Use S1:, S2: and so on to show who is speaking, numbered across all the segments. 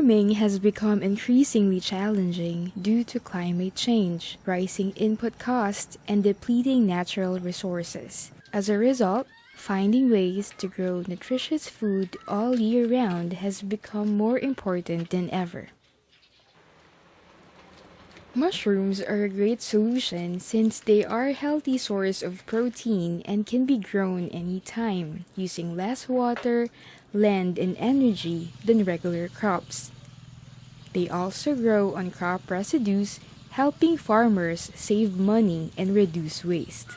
S1: Farming has become increasingly challenging due to climate change, rising input costs, and depleting natural resources. As a result, finding ways to grow nutritious food all year round has become more important than ever. Mushrooms are a great solution since they are a healthy source of protein and can be grown anytime, using less water, land, and energy than regular crops. They also grow on crop residues, helping farmers save money and reduce waste.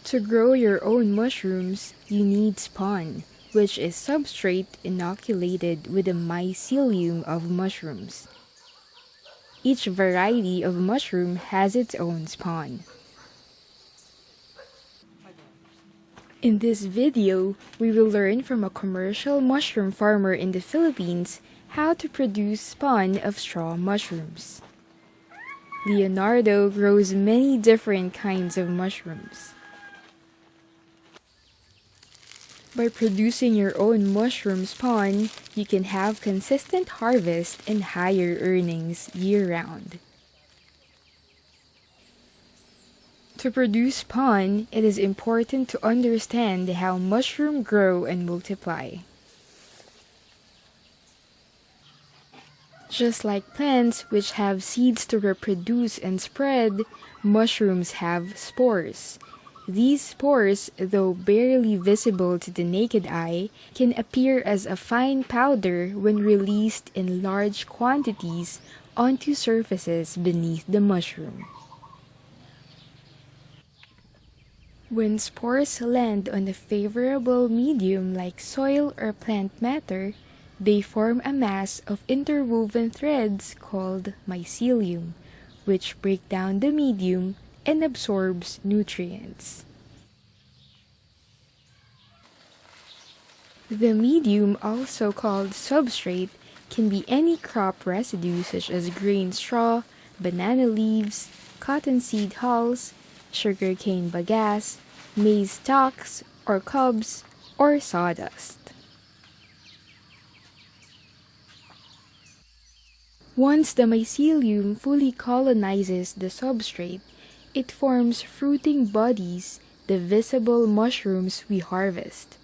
S1: To grow your own mushrooms, you need spawn, which is substrate inoculated with the mycelium of mushrooms. Each variety of mushroom has its own spawn. In this video, we will learn from a commercial mushroom farmer in the Philippines how to produce spawn of straw mushrooms. Leonardo grows many different kinds of mushrooms. By producing your own mushroom spawn, you can have consistent harvest and higher earnings year-round. To produce spawn, it is important to understand how mushrooms grow and multiply. Just like plants which have seeds to reproduce and spread, mushrooms have spores. These spores, though barely visible to the naked eye, can appear as a fine powder when released in large quantities onto surfaces beneath the mushroom. When spores land on a favorable medium like soil or plant matter, they form a mass of interwoven threads called mycelium, which break down the medium and absorbs nutrients. The medium, also called substrate, can be any crop residue such as grain straw, banana leaves, cottonseed hulls, sugarcane bagasse, maize stalks or cobs, or sawdust. Once the mycelium fully colonizes the substrate, it forms fruiting bodies, the visible mushrooms we harvest.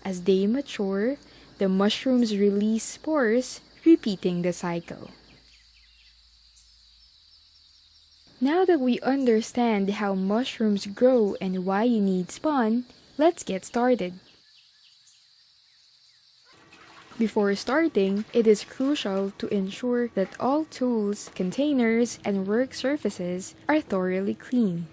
S1: As they mature, the mushrooms release spores, repeating the cycle. Now that we understand how mushrooms grow and why you need spawn, let's get started. Before starting, it is crucial to ensure that all tools, containers, and work surfaces are thoroughly clean.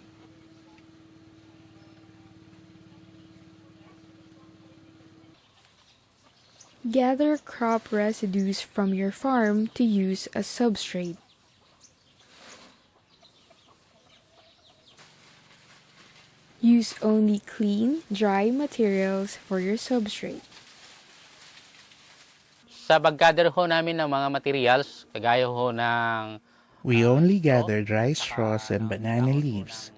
S1: Gather crop residues from your farm to use as substrate. Use only clean, dry materials for your substrate.
S2: Sa pag-gather ho namin ng mga materials, kagaya ho ng
S3: We only gather dry straws and banana leaves.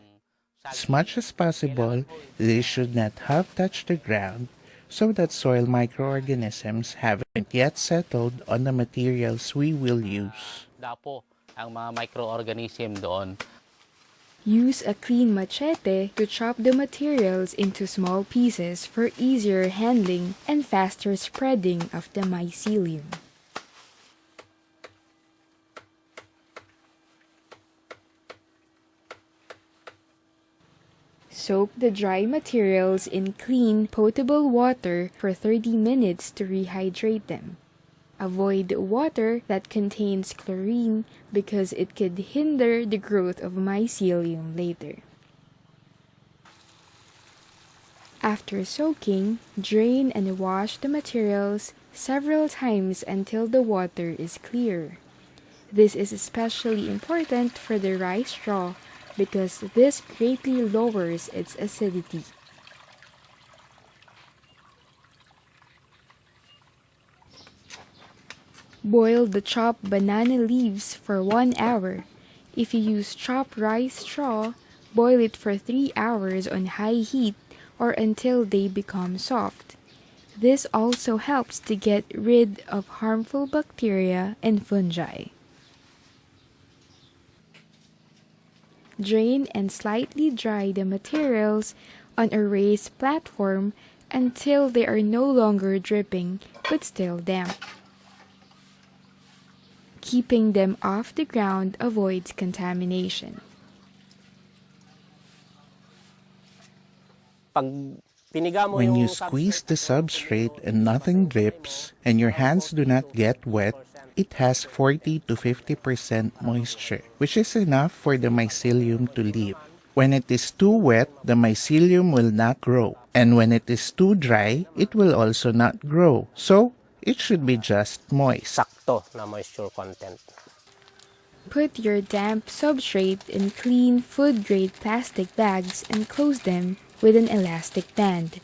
S3: As much as possible, they should not have touched the ground so that soil microorganisms haven't yet settled on the materials we will use.
S2: dapo ang mga microorganism doon.
S1: Use a clean machete to chop the materials into small pieces for easier handling and faster spreading of the mycelium. Soak the dry materials in clean, potable water for 30 minutes to rehydrate them. Avoid water that contains chlorine because it could hinder the growth of mycelium later. After soaking, drain and wash the materials several times until the water is clear. This is especially important for the rice straw because this greatly lowers its acidity. Boil the chopped banana leaves for 1 hour. If you use chopped rice straw, boil it for 3 hours on high heat or until they become soft. This also helps to get rid of harmful bacteria and fungi. Drain and slightly dry the materials on a raised platform until they are no longer dripping but still damp. Keeping them off the ground avoids contamination.
S3: When you squeeze the substrate and nothing drips, and your hands do not get wet, it has 40 to 50% moisture, which is enough for the mycelium to live. When it is too wet, the mycelium will not grow. And when it is too dry, it will also not grow. So, it should be just moist.
S4: Sakto na moisture content.
S1: Put your damp substrate in clean food-grade plastic bags and close them with an elastic band.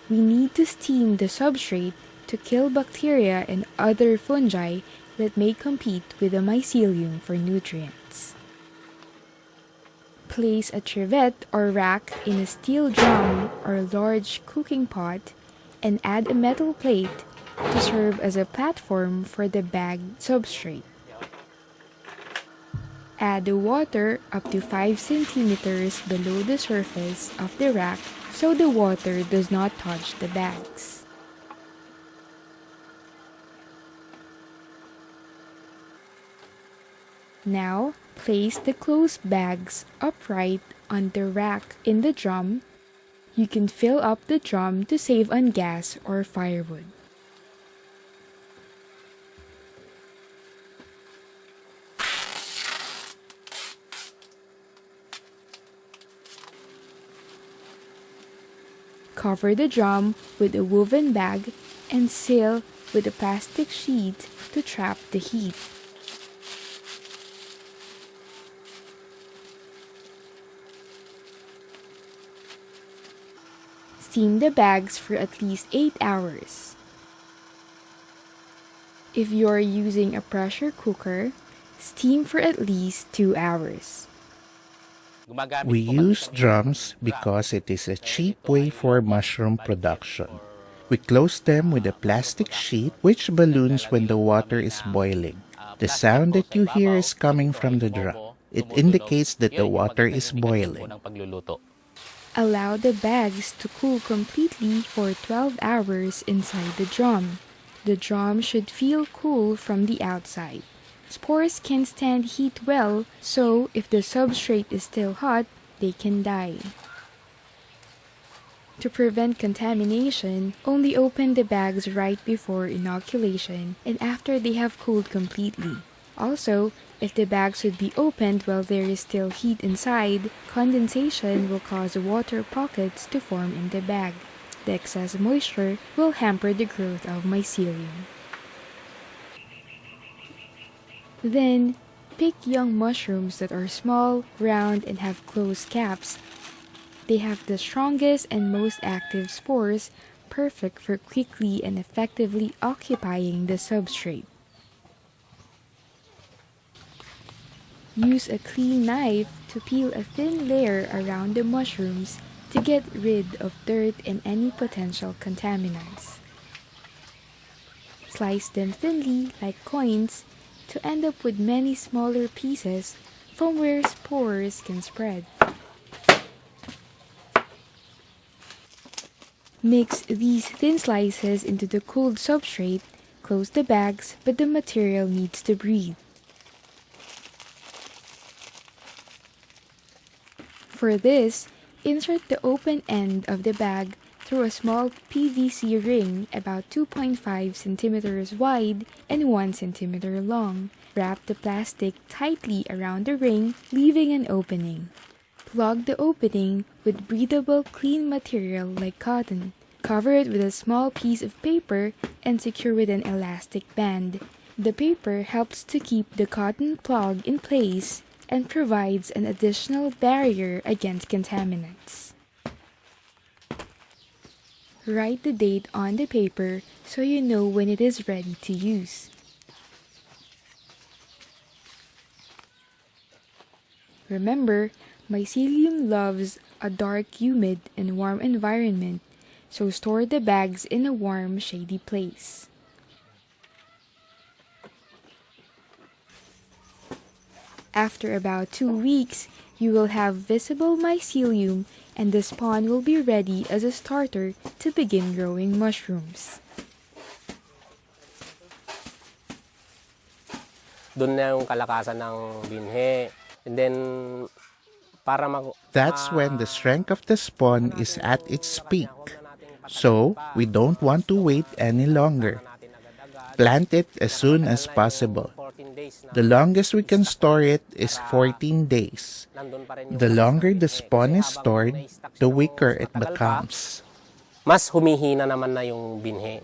S1: We need to steam the substrate to kill bacteria and other fungi that may compete with the mycelium for nutrients. Place a trivet or rack in a steel drum or large cooking pot and add a metal plate to serve as a platform for the bagged substrate. Add the water up to 5 centimeters below the surface of the rack so the water does not touch the bags. Now, place the closed bags upright on the rack in the drum. You can fill up the drum to save on gas or firewood. Cover the drum with a woven bag and seal with a plastic sheet to trap the heat. Steam the bags for at least 8 hours. If you are using a pressure cooker, steam for at least 2 hours.
S3: We use drums because it is a cheap way for mushroom production. We close them with a plastic sheet which balloons when the water is boiling. The sound that you hear is coming from the drum. It indicates that the water is boiling.
S1: Allow the bags to cool completely for 12 hours inside the drum. The drum should feel cool from the outside. Spores can stand heat well, so if the substrate is still hot, they can die. To prevent contamination, only open the bags right before inoculation and after they have cooled completely. Also, if the bags should be opened while there is still heat inside, condensation will cause water pockets to form in the bag. The excess moisture will hamper the growth of mycelium. Then, pick young mushrooms that are small, round, and have closed caps. They have the strongest and most active spores, perfect for quickly and effectively occupying the substrate. Use a clean knife to peel a thin layer around the mushrooms to get rid of dirt and any potential contaminants. Slice them thinly like coins to end up with many smaller pieces from where spores can spread. Mix these thin slices into the cooled substrate, close the bags, but the material needs to breathe. For this, insert the open end of the bag through a small PVC ring about 2.5 centimeters wide and 1 centimeter long. Wrap the plastic tightly around the ring, leaving an opening. Plug the opening with breathable, clean material like cotton. Cover it with a small piece of paper and secure with an elastic band. The paper helps to keep the cotton plug in place and provides an additional barrier against contaminants. Write the date on the paper so you know when it is ready to use. Remember, mycelium loves a dark, humid, and warm environment, So store the bags in a warm, shady place. After about 2 weeks, you will have visible mycelium and the spawn will be ready as a starter to begin growing mushrooms.
S4: Doon na yung kalakasan ng binhe. And then,
S3: That's when the strength of the spawn is at its peak. So, we don't want to wait any longer. Plant it as soon as possible. The longest we can store it is 14 days. The longer the spawn is stored, the weaker it becomes.
S4: Mas humihina naman na yung binhe.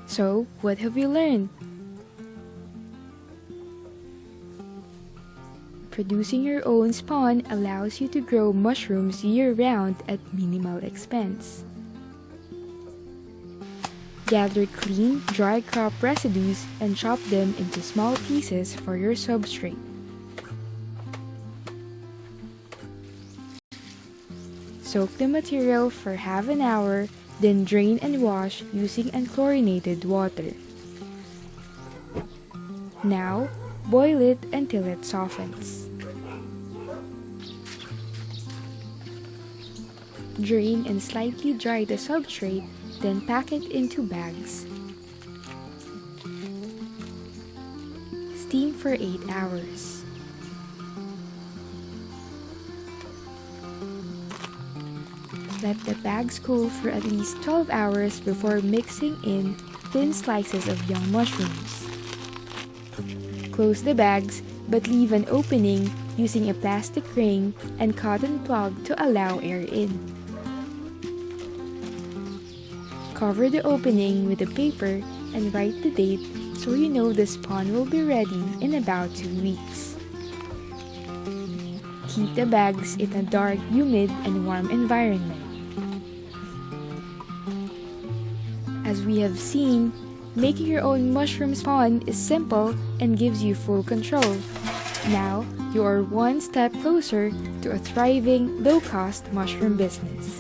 S1: So, what have we learned? Producing your own spawn allows you to grow mushrooms year-round at minimal expense. Gather clean, dry crop residues and chop them into small pieces for your substrate. Soak the material for half an hour, then drain and wash using unchlorinated water. Now, boil it until it softens. Drain and slightly dry the substrate, then pack it into bags. Steam for 8 hours. Let the bags cool for at least 12 hours before mixing in thin slices of young mushrooms. Close the bags, but leave an opening using a plastic ring and cotton plug to allow air in. Cover the opening with a paper and write the date so you know the spawn will be ready in about 2 weeks. Keep the bags in a dark, humid, and warm environment. As we have seen, making your own mushroom spawn is simple and gives you full control. Now, you are one step closer to a thriving, low-cost mushroom business.